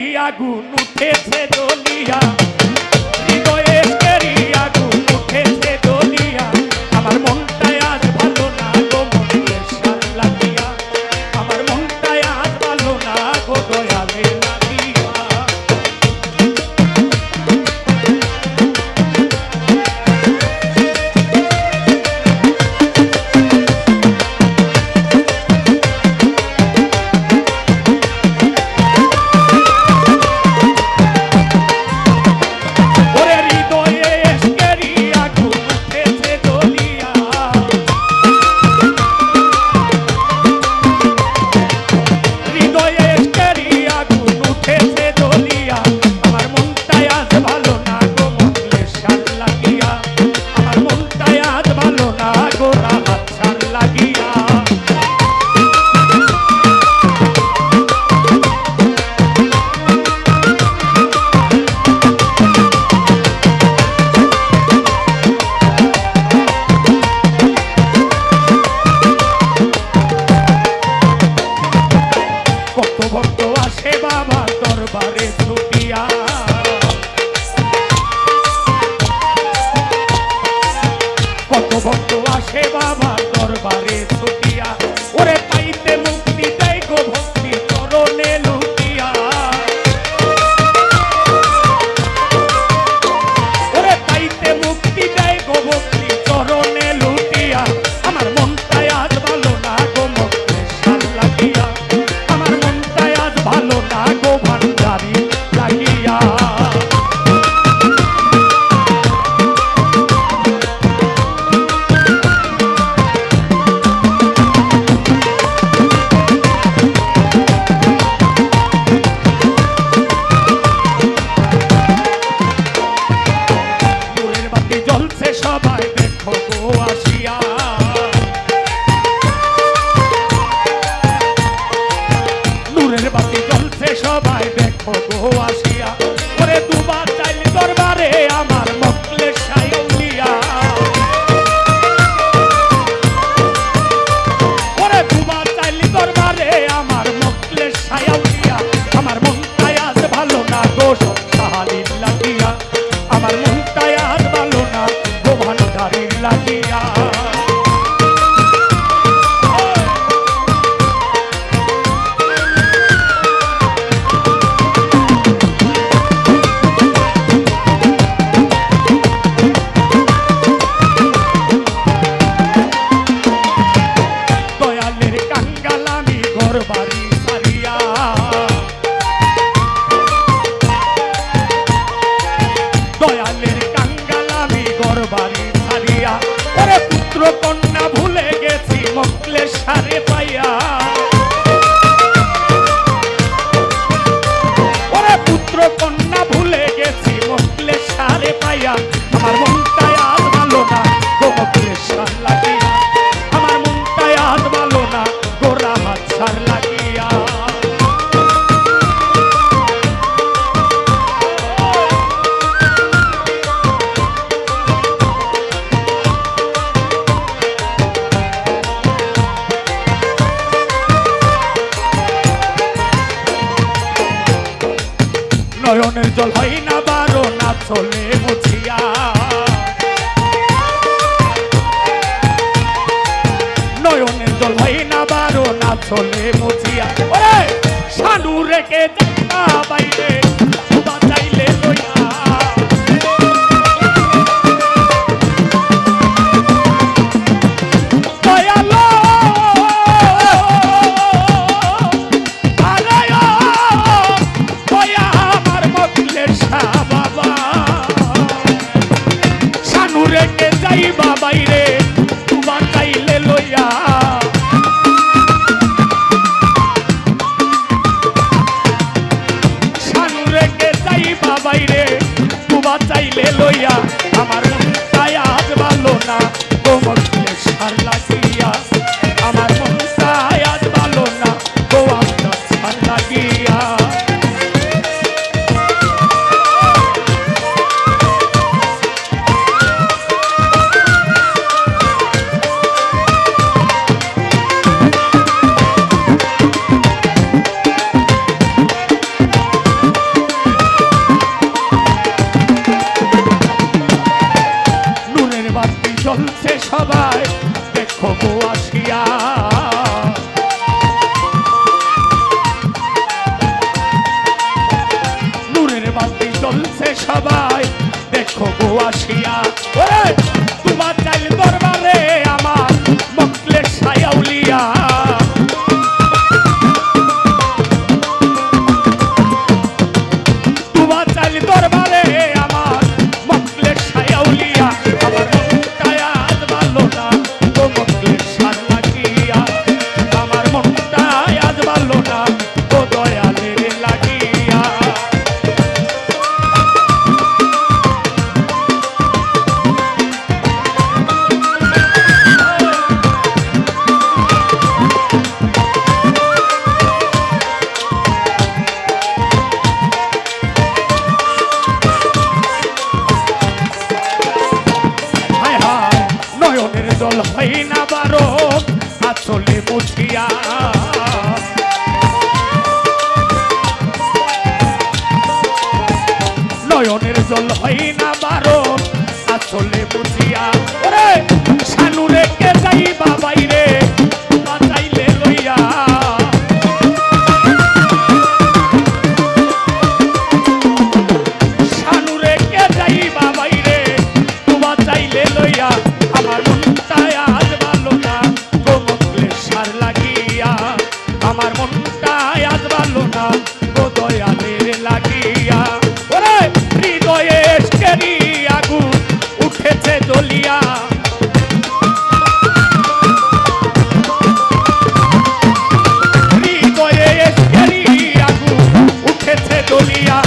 আগুন উঠেছে জ্বলিয়া, হৃদয়ে কেরি আগুন উঠেছে জ্বলিয়া, আমার মনটায় আজ ভালো না গো মনে সার লাগিয়া, আমার মনটায় আজ ভালো না গো দয়ালে লাগিয়া। ভক্ত আসে বাবা দরবারে ছুটিয়া, কত ভক্ত আসে বাবা দরবারে ছুটিয়া, ওরে পাইতে মুক্তি দেয় গো ভক্তি চরণে লুটিয়া, ওরে পাইতে মুক্তি দেয় গো ভক্তি চরণে লুটিয়া, আমার মনটায় আজ ভালো না গো মনে সার লাগিয়া, আমার মনটায় আজ ভালো না গো ভান্ডারি লাগিয়া। দূরের বাতি জ্বলছে সবাই দেখো গো আসিয়া, নূরের বাতি জ্বলছে সবাই দেখো গো আসিয়া, ওরে দুবার চাইলি দরবারে আমার মকলেশ আউলিয়া, ওরে দুবার চাইলি দরবারে আমার মকলেশ আউলিয়া, আমার মনটায় আজ ভালো না গো সাহালির লাগিয়া, আমার মনটায় আজ ভালো না গো ভান্ডারির লাগিয়া। দয়ালের কাঙ্গাল আমি ঘর বাড়ি সারিয়া, দয়ালের কাঙ্গাল আমি ঘর বাড়ি সারিয়া, ওরে পুত্র কন্যা ভুলে গেছি মকলেশ সারে পাইয়া, ওরে পুত্র কন্যা ভুলে গেছি মকলেশ সারে পাইয়া, আমার মনটায় আজ ভালো না গো মকলেশ সার লাগিয়া, আমার মনটায় আজ ভালো না গো রাহাত সার লাগিয়া। নয়নের জল হয় না বারো না চলে মুছিয়া, নয়নের জল হয় না বারো না চলে মুছিয়া, ওরে সানু রেখে যাতা বাইরে বাঁচাইলে লইয়া, দয়ালো আরে দয়া আমার মকলেশ বাবা, সানু রেখে যাইবা বাইরে বাঁচাইলে লইয়া, সানু রেখে যাইবা বাইরে বাঁচাইলে লইয়া, আমার মনটায় আজ ভালো না গো মকলেশ সার লাগিয়া, আমার মনটায় আজ ভালো না গো আপনার সার লাগিয়া। সবাই দেখো গো আসিয়া ওরে তোমার চাইল দরবারে আমার মকলে সায়াউলিয়া তোমার চাইল দরবারে আমার মকলে সায়াউলিয়া আমার মনটা আজ ভালো না তো মকলে সার লাগিয়া আমার মনটা আজ ভালো না তো দয়ালের লাগিয়া হায় হায় নয়নের জল হয় না বারো আচলে মুছিয়া নয়নের জল হয় না বারো আচলে মুছিয়া ওরে শানুরে কে যাই বাবাই রে বাঁচাইলে লইয়া শানুরে কে যাই বাবাই রে তোমা চাইলে লইয়া আমার মনটা আজ ভালো না গো মকলে সার লাগিয়া আমার মনটা আজ ভালো না গো দয়ালের লাগিয়া ওরে হৃদয়ে এসকেরি আগুন উঠেছে জ্বলিয়া হৃদয়ে এসকেরি আগুন উঠেছে জ্বলিয়া